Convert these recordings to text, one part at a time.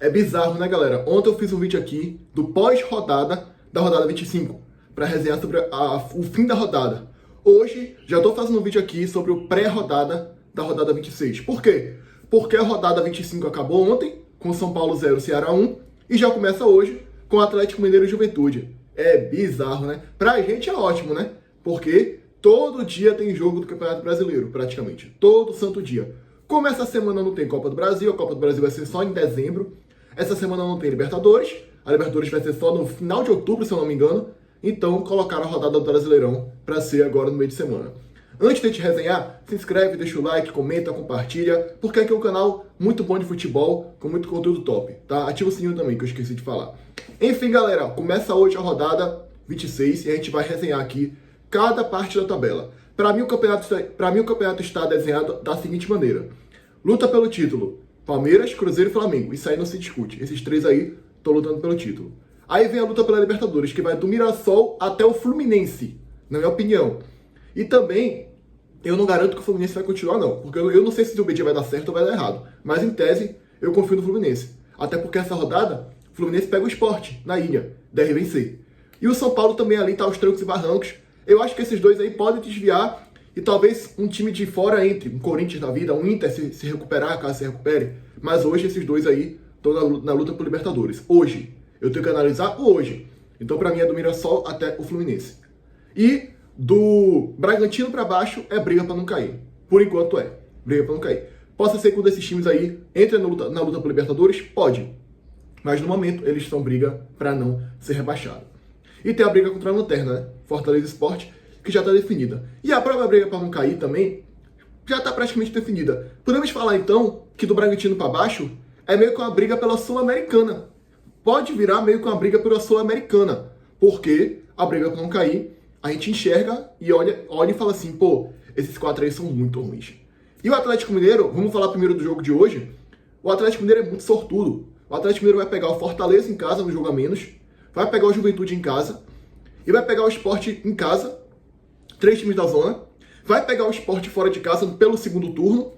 É bizarro, né, galera? Ontem eu fiz um vídeo aqui do pós-rodada da rodada 25, para resenhar sobre o fim da rodada. Hoje, já estou fazendo um vídeo aqui sobre o pré-rodada da rodada 26. Por quê? Porque a rodada 25 acabou ontem, com São Paulo 0, Ceará 1, e já começa hoje com o Atlético Mineiro e Juventude. É bizarro, né? Pra gente é ótimo, né? Porque todo dia tem jogo do Campeonato Brasileiro, praticamente. Todo santo dia. Como essa semana não tem Copa do Brasil, a Copa do Brasil vai ser só em dezembro. Essa semana não tem Libertadores. A Libertadores vai ser só no final de outubro, se eu não me engano. Então colocaram a rodada do Brasileirão para ser agora no meio de semana. Antes de a gente resenhar, se inscreve, deixa o like, comenta, compartilha, porque aqui é um canal muito bom de futebol, com muito conteúdo top, tá? Ativa o sininho também, que eu esqueci de falar. Enfim, galera, começa hoje a rodada 26 e a gente vai resenhar aqui cada parte da tabela. Para mim, o campeonato está desenhado da seguinte maneira. Luta pelo título, Palmeiras, Cruzeiro e Flamengo. Isso aí não se discute. Esses três aí estão lutando pelo título. Aí vem a luta pela Libertadores, que vai do Mirassol até o Fluminense, na minha opinião. E também, eu não garanto que o Fluminense vai continuar, não. Porque eu não sei se o BD vai dar certo ou vai dar errado. Mas, em tese, eu confio no Fluminense. Até porque essa rodada, o Fluminense pega o Sport, na ilha, deve vencer. E o São Paulo também ali tá aos trancos e barrancos. Eu acho que esses dois aí podem desviar e talvez um time de fora entre, um Corinthians da vida, um Inter se recuperar, caso se recupere. Mas hoje esses dois aí estão na luta por Libertadores. Hoje. Eu tenho que analisar o hoje. Então pra mim é do Mirassol até o Fluminense. E do Bragantino pra baixo é briga pra não cair. Por enquanto é. Briga pra não cair. Possa ser que um desses times aí entre na luta por Libertadores? Pode. Mas no momento eles estão briga pra não ser rebaixado. E tem a briga contra a lanterna, né? Fortaleza Sport, que já está definida. E a própria briga para não cair também já está praticamente definida. Podemos falar então que do Bragantino para baixo é meio que uma briga pela Sul-Americana. Pode virar meio que uma briga pela Sul-Americana. Porque a briga para não cair, a gente enxerga e olha e fala assim, pô, esses quatro aí são muito ruins. E o Atlético Mineiro, vamos falar primeiro do jogo de hoje. O Atlético Mineiro é muito sortudo. O Atlético Mineiro vai pegar o Fortaleza em casa no jogo a menos, vai pegar o Juventude em casa e vai pegar o Sport em casa, 3 times da zona, vai pegar o Sport fora de casa pelo segundo turno,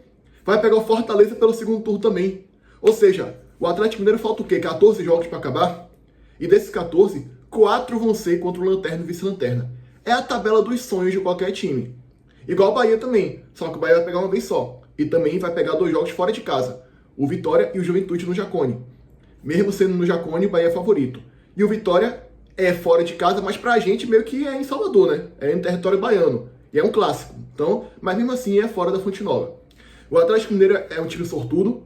vai pegar o Fortaleza pelo segundo turno também. Ou seja, o Atlético Mineiro falta o quê? 14 jogos para acabar? E desses 14, 4 vão ser contra o Lanterna e Vice-Lanterna. É a tabela dos sonhos de qualquer time. Igual o Bahia também, só que o Bahia vai pegar uma vez só. E também vai pegar 2 jogos fora de casa, o Vitória e o Juventude no Jacone. Mesmo sendo no Jacone, o Bahia é favorito. E o Vitória é fora de casa, mas pra gente meio que é em Salvador, né? É em território baiano. E é um clássico. Então, mas mesmo assim é fora da Fonte Nova. O Atlético Mineiro é um time sortudo.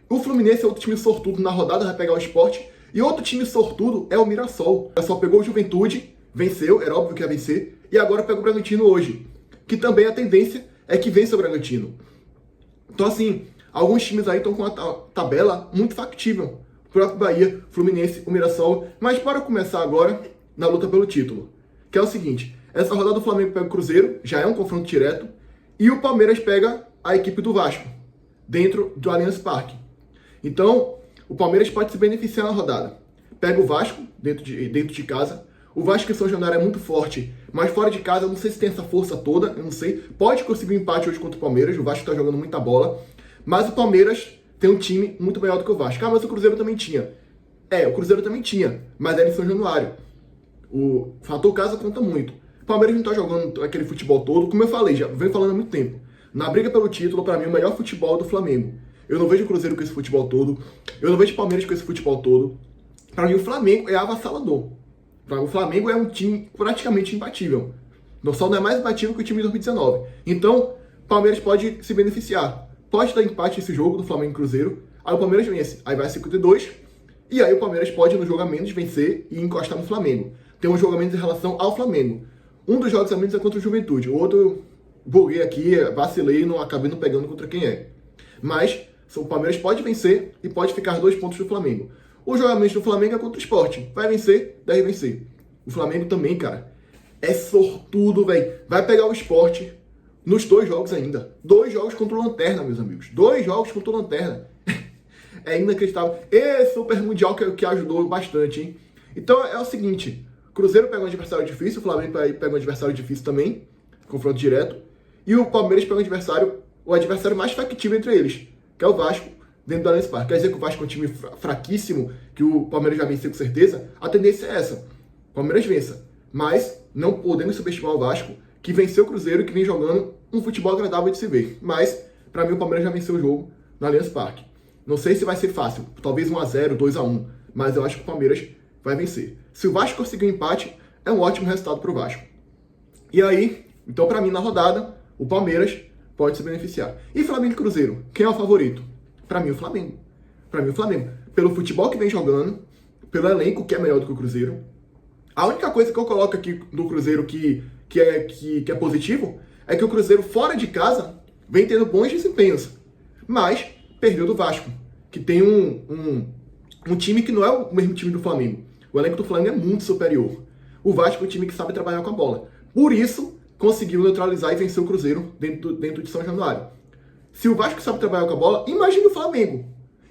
O Fluminense é outro time sortudo na rodada, vai pegar o Sport. E outro time sortudo é o Mirassol. O Mirassol pegou o Juventude, venceu, era óbvio que ia vencer. E agora pega o Bragantino hoje. Que também a tendência é que vença o Bragantino. Então assim, alguns times aí estão com uma tabela muito factível. O próprio Bahia, Fluminense, o Mirassol. Mas para começar agora na luta pelo título. Que é o seguinte, essa rodada do Flamengo pega o Cruzeiro, já é um confronto direto. E o Palmeiras pega a equipe do Vasco, dentro do Allianz Parque. Então, o Palmeiras pode se beneficiar na rodada. Pega o Vasco, dentro de casa. O Vasco em São Januário é muito forte, mas fora de casa eu não sei se tem essa força toda, eu não sei. Pode conseguir um empate hoje contra o Palmeiras, o Vasco está jogando muita bola. Mas o Palmeiras tem um time muito maior do que o Vasco. Ah, mas o Cruzeiro também tinha. É, o Cruzeiro também tinha, mas era em São Januário. O fator casa conta muito. O Palmeiras não tá jogando aquele futebol todo, como eu falei, já venho falando há muito tempo. Na briga pelo título, para mim, o melhor futebol é do Flamengo. Eu não vejo o Cruzeiro com esse futebol todo, eu não vejo o Palmeiras com esse futebol todo. Para mim, o Flamengo é avassalador. O Flamengo é um time praticamente imbatível. Só não é mais imbatível que o time de 2019. Então, o Palmeiras pode se beneficiar. Pode dar empate esse jogo do Flamengo e Cruzeiro, aí o Palmeiras vence, aí vai a 52, e aí o Palmeiras pode no jogo a menos vencer e encostar no Flamengo. Tem um jogo a menos em relação ao Flamengo. Um dos jogos a menos é contra o Juventude, o outro buguei aqui, vacilei e acabei não pegando contra quem é. Mas o Palmeiras pode vencer e pode ficar 2 pontos do Flamengo. O jogo a menos do Flamengo é contra o Sport, vai vencer, deve vencer. O Flamengo também, cara, é sortudo, velho. Vai pegar o Sport nos 2 jogos ainda. 2 jogos contra o Lanterna, meus amigos. 2 jogos contra o Lanterna. É inacreditável. Esse Super Mundial que ajudou bastante, hein? Então é o seguinte. Cruzeiro pega um adversário difícil. O Flamengo pega um adversário difícil também. Confronto direto. E o Palmeiras pega o adversário mais factível entre eles. Que é o Vasco. dentro do Allianz Parque. Quer dizer que o Vasco é um time fraquíssimo, que o Palmeiras já venceu com certeza? A tendência é essa. O Palmeiras vença. Mas não podemos subestimar o Vasco, que venceu o Cruzeiro e que vem jogando um futebol agradável de se ver. Mas, para mim, o Palmeiras já venceu o jogo no Allianz Parque. Não sei se vai ser fácil, talvez 1-0, 2-1, mas eu acho que o Palmeiras vai vencer. Se o Vasco conseguir um empate, é um ótimo resultado para o Vasco. E aí, então para mim na rodada, o Palmeiras pode se beneficiar. E Flamengo e Cruzeiro, quem é o favorito? Para mim o Flamengo. Para mim o Flamengo. Pelo futebol que vem jogando, pelo elenco que é melhor do que o Cruzeiro. A única coisa que eu coloco aqui do Cruzeiro que é positivo é que o Cruzeiro fora de casa vem tendo bons desempenhos. Mas perdeu do Vasco, que tem um time que não é o mesmo time do Flamengo. O elenco do Flamengo é muito superior. O Vasco é um time que sabe trabalhar com a bola. Por isso, conseguiu neutralizar e vencer o Cruzeiro dentro de São Januário. Se o Vasco sabe trabalhar com a bola, imagine o Flamengo.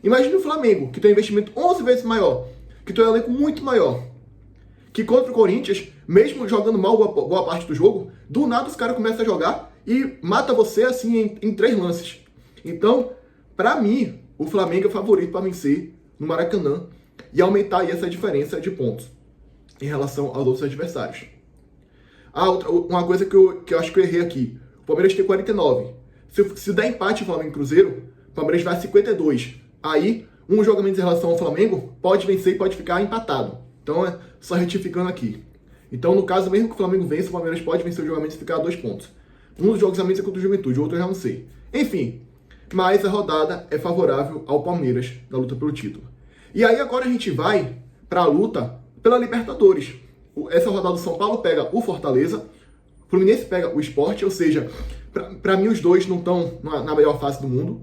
Imagine o Flamengo, que tem um investimento 11 vezes maior, que tem um elenco muito maior. Que contra o Corinthians, mesmo jogando mal boa parte do jogo, do nada os caras começam a jogar e mata você assim em 3 lances. Então, pra mim, o Flamengo é o favorito para vencer no Maracanã e aumentar aí essa diferença de pontos em relação aos outros adversários. Uma coisa que eu acho que eu errei aqui. O Palmeiras tem 49. Se der empate Flamengo e Cruzeiro, o Palmeiras vai a 52. Aí, um jogo a menos em relação ao Flamengo pode vencer e pode ficar empatado. Então, é só retificando aqui. Então, no caso, mesmo que o Flamengo vença, o Palmeiras pode vencer o jogo a menos e ficar a 2 pontos. Um dos jogos a menos é contra o Juventude, o outro eu já não sei. Enfim, mas a rodada é favorável ao Palmeiras na luta pelo título. E aí agora a gente vai para a luta pela Libertadores. Essa rodada do São Paulo pega o Fortaleza, o Fluminense pega o Sport, ou seja, para mim os dois não estão na melhor fase do mundo.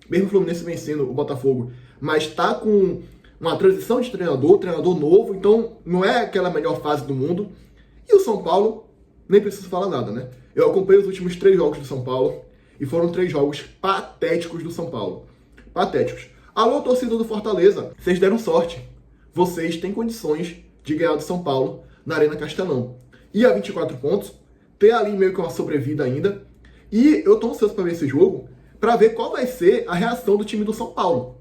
Mesmo o Fluminense vencendo o Botafogo, mas está com uma transição de treinador novo, então não é aquela melhor fase do mundo. E o São Paulo, nem preciso falar nada, né? Eu acompanhei os últimos 3 jogos do São Paulo e foram 3 jogos patéticos do São Paulo. Patéticos. Alô, torcida do Fortaleza, vocês deram sorte. Vocês têm condições de ganhar do São Paulo na Arena Castelão. E a 24 pontos, ter ali meio que uma sobrevida ainda. E eu tô ansioso para ver esse jogo, para ver qual vai ser a reação do time do São Paulo.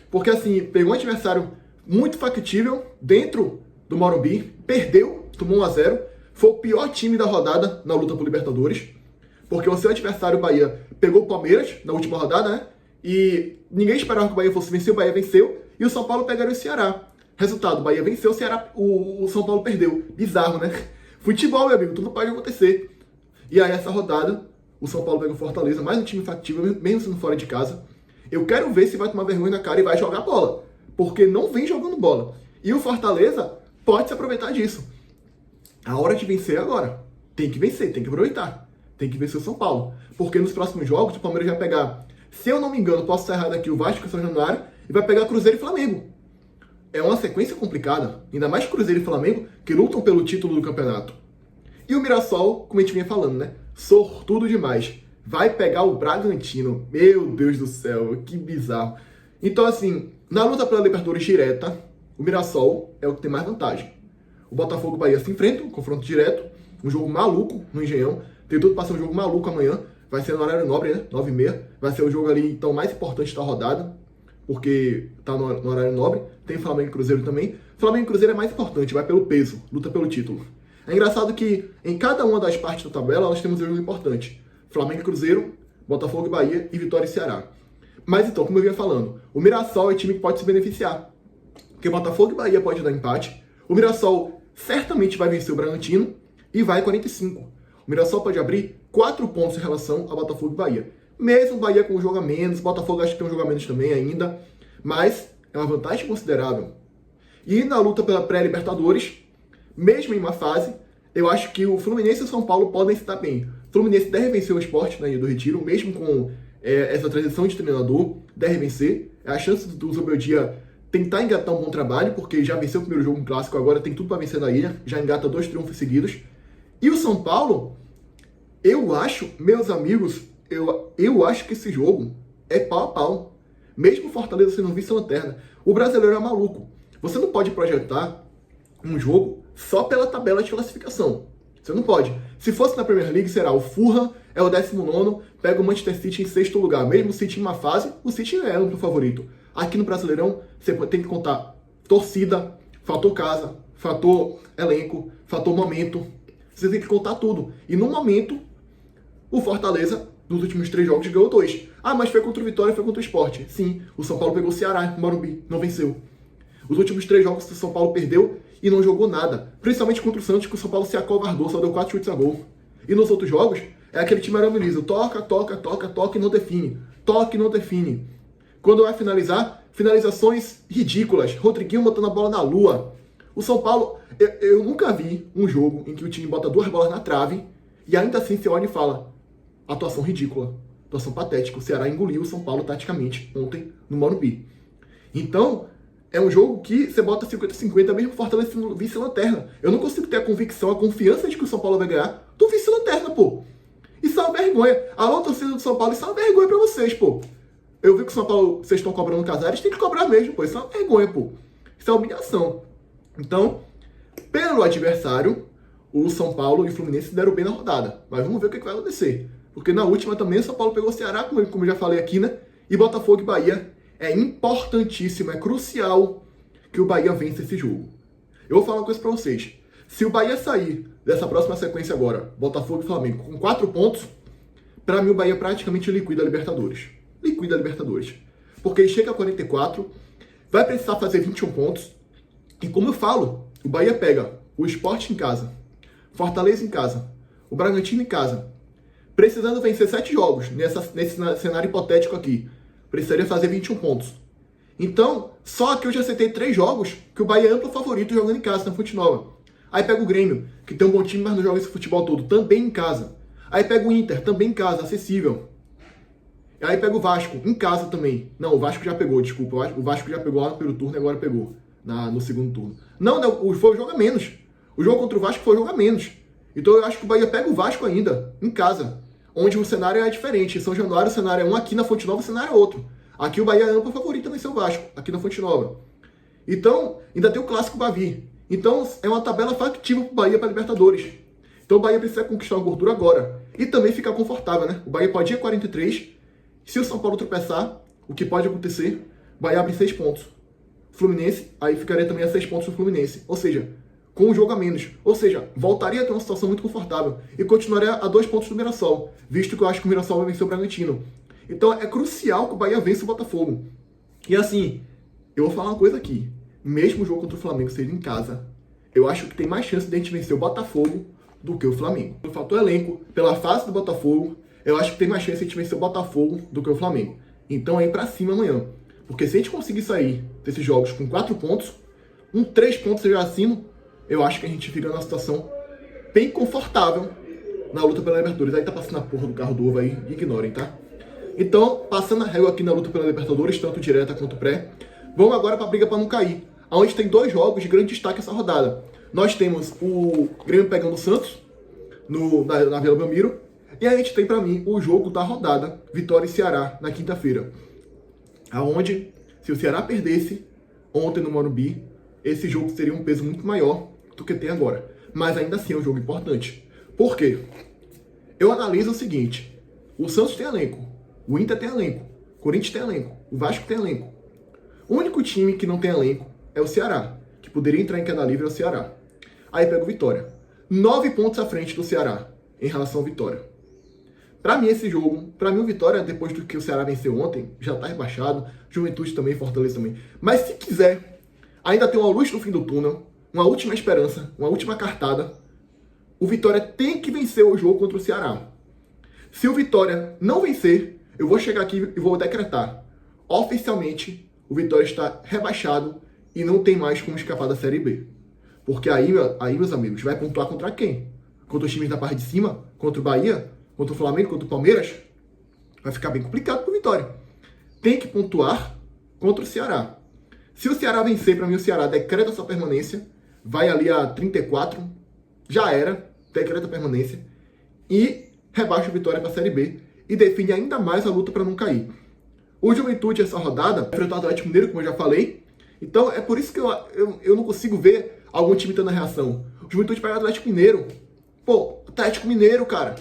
Porque assim, pegou um adversário muito factível dentro do Morumbi, perdeu, tomou 1-0, foi o pior time da rodada na luta por Libertadores, porque o seu adversário, o Bahia, pegou o Palmeiras na última rodada, né? E ninguém esperava que o Bahia fosse vencer, o Bahia venceu, e o São Paulo pegaria o Ceará. Resultado, o Bahia venceu, o São Paulo perdeu. Bizarro, né? Futebol, meu amigo, tudo pode acontecer. E aí, essa rodada, o São Paulo pega o Fortaleza, mais um time factível, mesmo sendo fora de casa. Eu quero ver se vai tomar vergonha na cara e vai jogar bola, porque não vem jogando bola. E o Fortaleza pode se aproveitar disso. A hora de vencer é agora. Tem que vencer, tem que aproveitar. Tem que vencer o São Paulo. Porque nos próximos jogos, o Palmeiras vai pegar, se eu não me engano, posso estar errado aqui, o Vasco e o São Januário, e vai pegar Cruzeiro e Flamengo. É uma sequência complicada, ainda mais Cruzeiro e Flamengo, que lutam pelo título do campeonato. E o Mirassol, como a gente vinha falando, né? Sortudo demais. Vai pegar o Bragantino. Meu Deus do céu, que bizarro. Então, assim, na luta pela Libertadores direta, o Mirassol é o que tem mais vantagem. O Botafogo e o Bahia se enfrentam, confronto direto, um jogo maluco no Engenhão. Tem tudo para ser um jogo maluco amanhã. Vai ser no horário nobre, né? 9h30. Vai ser o jogo ali, então, mais importante da rodada, porque tá no horário nobre. Tem Flamengo e Cruzeiro também. Flamengo e Cruzeiro é mais importante, vai pelo peso, luta pelo título. É engraçado que em cada uma das partes da tabela nós temos um jogo importante. Flamengo e Cruzeiro, Botafogo e Bahia e Vitória e Ceará. Mas então, como eu vinha falando, o Mirassol é time que pode se beneficiar. Porque Botafogo e Bahia pode dar empate. O Mirassol certamente vai vencer o Bragantino e vai 45. O Mirassol pode abrir 4 pontos em relação a Botafogo e Bahia. Mesmo o Bahia com um jogo a menos, Botafogo acho que tem um jogo a menos também ainda. Mas é uma vantagem considerável. E na luta pela pré-Libertadores, mesmo em uma fase, eu acho que o Fluminense e o São Paulo podem se dar bem. O Fluminense deve vencer o Sport na Ilha do Retiro, mesmo com essa transição de treinador, deve vencer. É a chance do Zobeldia tentar engatar um bom trabalho, porque já venceu o primeiro jogo clássico, agora tem tudo para vencer na Ilha, já engata 2 triunfos seguidos. E o São Paulo, eu acho, meus amigos, eu acho que esse jogo é pau a pau. Mesmo o Fortaleza sendo vice-lanterna, o brasileiro é maluco. Você não pode projetar um jogo só pela tabela de classificação. Você não pode. Se fosse na Premier League, será o Fulham é o 19º, pega o Manchester City em 6º lugar. Mesmo o City em uma fase, o City é o favorito. Aqui no Brasileirão, você tem que contar torcida, fator casa, fator elenco, fator momento. Você tem que contar tudo. E no momento, o Fortaleza, nos últimos 3 jogos, ganhou 2. Ah, mas foi contra o Vitória, foi contra o Sport. Sim, o São Paulo pegou o Ceará no Morumbi, não venceu. Os últimos 3 jogos o São Paulo perdeu e não jogou nada. Principalmente contra o Santos, que o São Paulo se acovardou, só deu 4 chutes a gol. E nos outros jogos, é aquele time maravilhoso. Toca, toca, toca, toca e não define. Toca e não define. Quando vai finalizar, finalizações ridículas. Rodriguinho botando a bola na lua. O São Paulo, eu nunca vi um jogo em que o time bota 2 bolas na trave e ainda assim você olha e fala: atuação ridícula, atuação patética. O Ceará engoliu o São Paulo taticamente ontem no Morumbi. Então, é um jogo que você bota 50-50, mesmo fortalecendo vice-lanterna. Eu não consigo ter a convicção, a confiança de que o São Paulo vai ganhar do vice-lanterna, pô. Isso é uma vergonha. Alô, torcida do São Paulo, isso é uma vergonha pra vocês, pô. Eu vi que o São Paulo, vocês estão cobrando Casares, tem que cobrar mesmo, pô. Isso é uma vergonha, pô. Isso é humilhação. Então, pelo adversário, o São Paulo e o Fluminense se deram bem na rodada. Mas vamos ver o que vai acontecer. Porque na última também o São Paulo pegou o Ceará, como eu já falei aqui, né? E Botafogo e Bahia. É importantíssimo, é crucial que o Bahia vença esse jogo. Eu vou falar uma coisa pra vocês. Se o Bahia sair dessa próxima sequência agora, Botafogo e Flamengo, com 4 pontos, pra mim o Bahia praticamente liquida a Libertadores. Liquida a Libertadores. Porque ele chega a 44, vai precisar fazer 21 pontos. E como eu falo, o Bahia pega o Sport em casa, Fortaleza em casa, o Bragantino em casa, precisando vencer 7 jogos nesse cenário hipotético aqui. Precisaria fazer 21 pontos. Então, só que eu já acertei 3 jogos que o Bahia é amplo favorito jogando em casa, na Fonte Nova. Aí pega o Grêmio, que tem um bom time, mas não joga esse futebol todo, também em casa. Aí pega o Inter, também em casa, acessível. Aí pega o Vasco, em casa também. Não, o Vasco já pegou, desculpa. O Vasco já pegou lá no primeiro turno e agora pegou no segundo turno. Não, foi o jogo a menos. O jogo contra o Vasco foi o jogo a menos. Então eu acho que o Bahia pega o Vasco ainda, em casa. Onde o cenário é diferente. Em São Januário o cenário é um, aqui na Fonte Nova o cenário é outro. Aqui o Bahia é amplo favorito também, seu Vasco, aqui na Fonte Nova. Então, ainda tem o Clássico Bavi. Então, é uma tabela factível para o Bahia para Libertadores. Então, o Bahia precisa conquistar uma gordura agora. E também ficar confortável, né? O Bahia pode ir a 43. Se o São Paulo tropeçar, o que pode acontecer, o Bahia abre 6 pontos. Fluminense, aí ficaria também a 6 pontos no Fluminense. Ou seja, com um jogo a menos. Ou seja, voltaria a ter uma situação muito confortável. E continuaria a 2 pontos do Mirassol. Visto que eu acho que o Mirassol vai vencer o Bragantino. Então é crucial que o Bahia vença o Botafogo. E assim, eu vou falar uma coisa aqui. Mesmo o jogo contra o Flamengo sendo em casa, eu acho que tem mais chance de a gente vencer o Botafogo do que o Flamengo. Pelo fator elenco, pela fase do Botafogo, eu acho que tem mais chance de a gente vencer o Botafogo do que o Flamengo. Então é ir pra cima amanhã. Porque se a gente conseguir sair desses jogos com 4 pontos, 3 pontos eu já assino, eu acho que a gente fica numa situação bem confortável na luta pela Libertadores. Aí tá passando a porra do carro do ovo aí, ignorem, tá? Então, passando a régua aqui na luta pela Libertadores, tanto direta quanto pré, vamos agora para a briga para não cair, onde tem 2 jogos de grande destaque essa rodada. Nós temos o Grêmio pegando o Santos, na Vila Belmiro, e a gente tem para mim o jogo da rodada, Vitória e Ceará, na quinta-feira. Aonde, se o Ceará perdesse ontem no Morumbi, esse jogo seria um peso muito maior do que tem agora. Mas ainda assim é um jogo importante. Por quê? Eu analiso o seguinte, o Santos tem elenco, o Inter tem elenco, o Corinthians tem elenco, o Vasco tem elenco. O único time que não tem elenco é o Ceará, que poderia entrar em queda livre é o Ceará. Aí pega o Vitória. 9 pontos à frente do Ceará em relação ao Vitória. Pra mim esse jogo, pra mim o Vitória, depois do que o Ceará venceu ontem, já tá rebaixado, Juventude também, Fortaleza também. Mas se quiser, ainda tem uma luz no fim do túnel, uma última esperança, uma última cartada, o Vitória tem que vencer o jogo contra o Ceará. Se o Vitória não vencer, eu vou chegar aqui e vou decretar. Oficialmente, o Vitória está rebaixado e não tem mais como escapar da Série B. Porque aí, meus amigos, vai pontuar contra quem? Contra os times da parte de cima? Contra o Bahia? Contra o Flamengo? Contra o Palmeiras? Vai ficar bem complicado para o Vitória. Tem que pontuar contra o Ceará. Se o Ceará vencer, para mim o Ceará decreta sua permanência, vai ali a 34, já era, decreta a permanência, e rebaixa o Vitória para a Série B e define ainda mais a luta para não cair. O Juventude, essa rodada, enfrentou o Atlético Mineiro, como eu já falei, então é por isso que eu não consigo ver algum time tendo a reação. O Juventude pega o Atlético Mineiro, Pô, Atlético Mineiro, cara.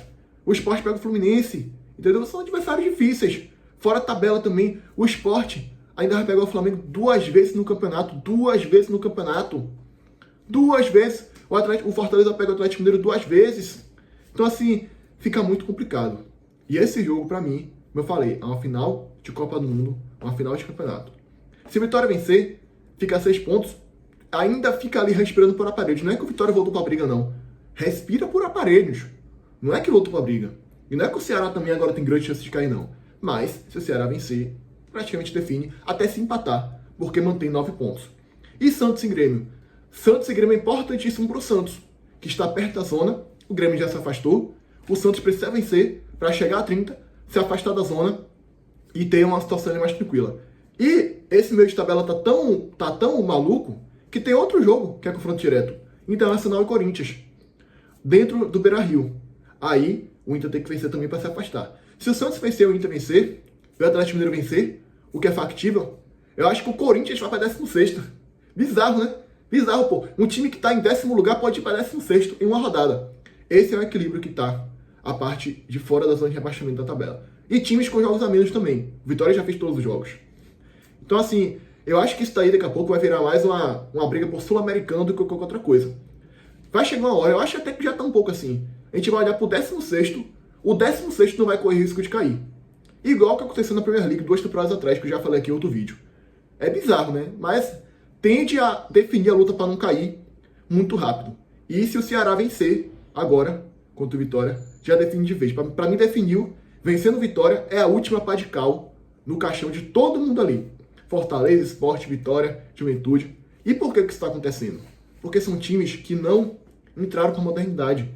O Sport pega o Fluminense. Entendeu? São adversários difíceis. Fora a tabela também, o Sport ainda vai pegar o Flamengo 2 vezes no campeonato. 2 vezes no campeonato. 2 vezes. O Fortaleza pega o Atlético Mineiro 2 vezes. Então, assim, fica muito complicado. E esse jogo, pra mim, como eu falei, é uma final de Copa do Mundo, uma final de campeonato. Se o Vitória vencer, fica a 6 pontos, ainda fica ali respirando por aparelhos. Não é que o Vitória voltou pra briga, não. Respira por aparelhos. Não é que voltou pra briga. E não é que o Ceará também agora tem grande chance de cair, não. Mas, se o Ceará vencer, praticamente define, até se empatar, porque mantém 9 pontos. E Santos e Grêmio? Santos e Grêmio é importantíssimo pro Santos, que está perto da zona. O Grêmio já se afastou. O Santos precisa vencer para chegar a 30, se afastar da zona e ter uma situação mais tranquila. E esse meio de tabela tá tão maluco que tem outro jogo que é confronto direto. Internacional e Corinthians. Dentro do Beira-Rio. Aí o Inter tem que vencer também para se afastar. Se o Santos vencer, o Inter vencer, o Atlético Mineiro vencer, o que é factível, eu acho que o Corinthians vai para 16º. Bizarro, né? Bizarro, pô. Um time que tá em 10º lugar pode ir para 16º em uma rodada. Esse é o equilíbrio que tá a parte de fora da zona de rebaixamento da tabela. E times com jogos a menos também. O Vitória já fez todos os jogos. Então, assim, eu acho que isso daí daqui a pouco vai virar mais uma briga por Sul-Americano do que qualquer outra coisa. Vai chegar uma hora, eu acho até que já tá um pouco assim. A gente vai olhar pro 16º, o 16º não vai correr risco de cair. Igual que aconteceu na Premier League 2 temporadas atrás, que eu já falei aqui em outro vídeo. É bizarro, né? Mas tende a definir a luta para não cair muito rápido. E se o Ceará vencer agora, contra o Vitória, já define de vez. Para mim, definiu, vencendo o Vitória, é a última pá de cal no caixão de todo mundo ali. Fortaleza, Sport, Vitória, Juventude. E por que isso está acontecendo? Porque são times que não entraram com a modernidade,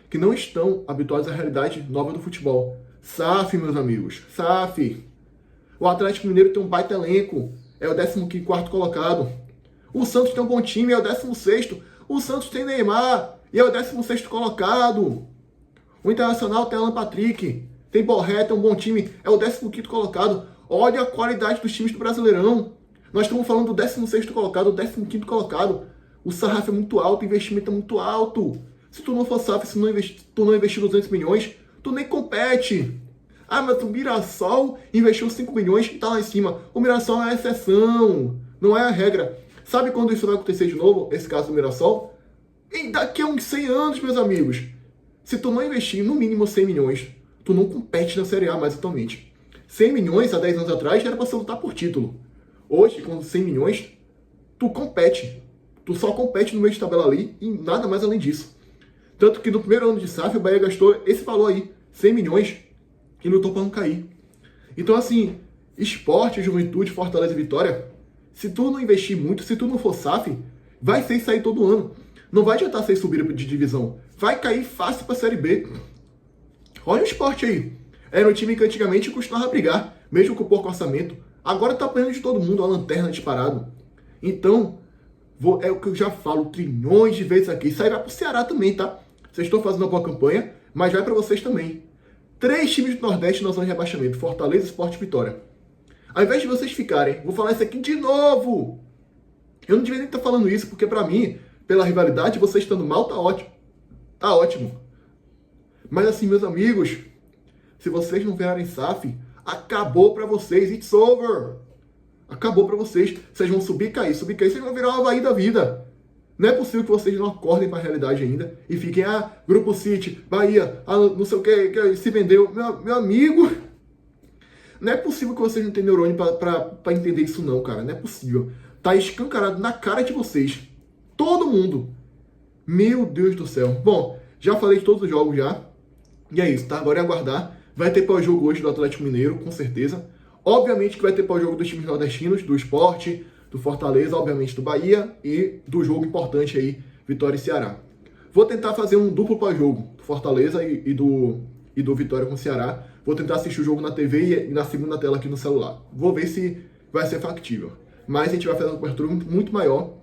que não estão habituados à realidade nova do futebol. SAF, meus amigos, SAF. O Atlético Mineiro tem um baita elenco, é o 15º colocado. O Santos tem um bom time, é o 16º. O Santos tem Neymar, e é o 16º colocado. O Internacional tem Alan Patrick, tem Borré, tem um bom time, é o 15º colocado. Olha a qualidade dos times do Brasileirão. Nós estamos falando do 16º colocado, o 15º colocado. O sarrafo é muito alto, o investimento é muito alto. Se tu não for SAF, se tu não investir 200 milhões, tu nem compete. Ah, mas o Mirassol investiu 5 milhões e tá lá em cima. O Mirassol é a exceção, não é a regra. Sabe quando isso vai acontecer de novo, esse caso do Mirassol? E daqui a uns 100 anos, meus amigos. Se tu não investir no mínimo 100 milhões, tu não compete na Série A mais atualmente. 100 milhões há 10 anos atrás era pra você lutar por título. Hoje, com 100 milhões, tu compete. Tu só compete no meio de tabela ali e nada mais além disso. Tanto que no primeiro ano de SAF, o Bahia gastou esse valor aí, 100 milhões, e lutou para não cair. Então, assim, Sport, Juventude, Fortaleza e Vitória, se tu não investir muito, se tu não for SAF, vai ser sair todo ano. Não vai adiantar vocês subirem de divisão. Vai cair fácil pra Série B. Olha o Sport aí. Era um time que antigamente costumava brigar, mesmo com pouco orçamento. Agora tá apanhando de todo mundo, a lanterna disparado. Então, é o que eu já falo trilhões de vezes aqui. Isso aí vai pro Ceará também, tá? Vocês estão fazendo uma boa campanha, mas vai para vocês também. 3 times do Nordeste na zona de rebaixamento. Fortaleza, Sport e Vitória. Ao invés de vocês ficarem, vou falar isso aqui de novo. Eu não devia nem estar falando isso, porque pra mim, pela rivalidade, vocês estando mal, tá ótimo. Tá ótimo. Mas assim, meus amigos, se vocês não virarem SAF, acabou pra vocês. It's over. Acabou pra vocês. Vocês vão subir e cair, vocês vão virar uma Havaí da vida. Não é possível que vocês não acordem para a realidade ainda e fiquem, Grupo City, Bahia, não sei o que se vendeu. Meu amigo, não é possível que vocês não tenham neurônio para entender isso não, cara. Não é possível. Tá escancarado na cara de vocês. Todo mundo. Meu Deus do céu. Bom, já falei de todos os jogos já. E é isso, tá? Agora é aguardar. Vai ter pós-jogo hoje do Atlético Mineiro, com certeza. Obviamente que vai ter pós-jogo dos times nordestinos, do Sport, do Fortaleza, obviamente do Bahia e do jogo importante aí, Vitória e Ceará. Vou tentar fazer um duplo pós-jogo, do Fortaleza e do Vitória com o Ceará. Vou tentar assistir o jogo na TV e na segunda tela aqui no celular. Vou ver se vai ser factível. Mas a gente vai fazer uma cobertura muito maior.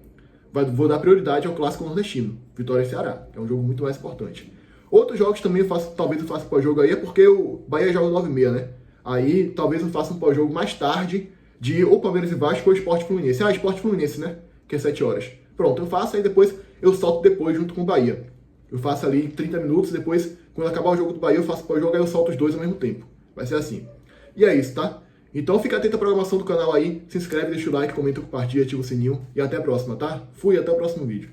Vou dar prioridade ao clássico nordestino, Vitória e Ceará, que é um jogo muito mais importante. Outros jogos também talvez eu faça pós-jogo aí, é porque o Bahia joga 9h30, né? Aí talvez eu faça um pós-jogo mais tarde, de ou Palmeiras e Vasco ou Sport Fluminense. Sport Fluminense, né? Que é 7 horas. Pronto, eu faço, aí depois eu solto depois junto com o Bahia. Eu faço ali 30 minutos, depois, quando acabar o jogo do Bahia, eu faço pós-jogo, aí eu solto os dois ao mesmo tempo. Vai ser assim. E é isso, tá? Então fica atento à programação do canal aí, se inscreve, deixa o like, comenta, compartilha, ativa o sininho e até a próxima, tá? Fui, até o próximo vídeo.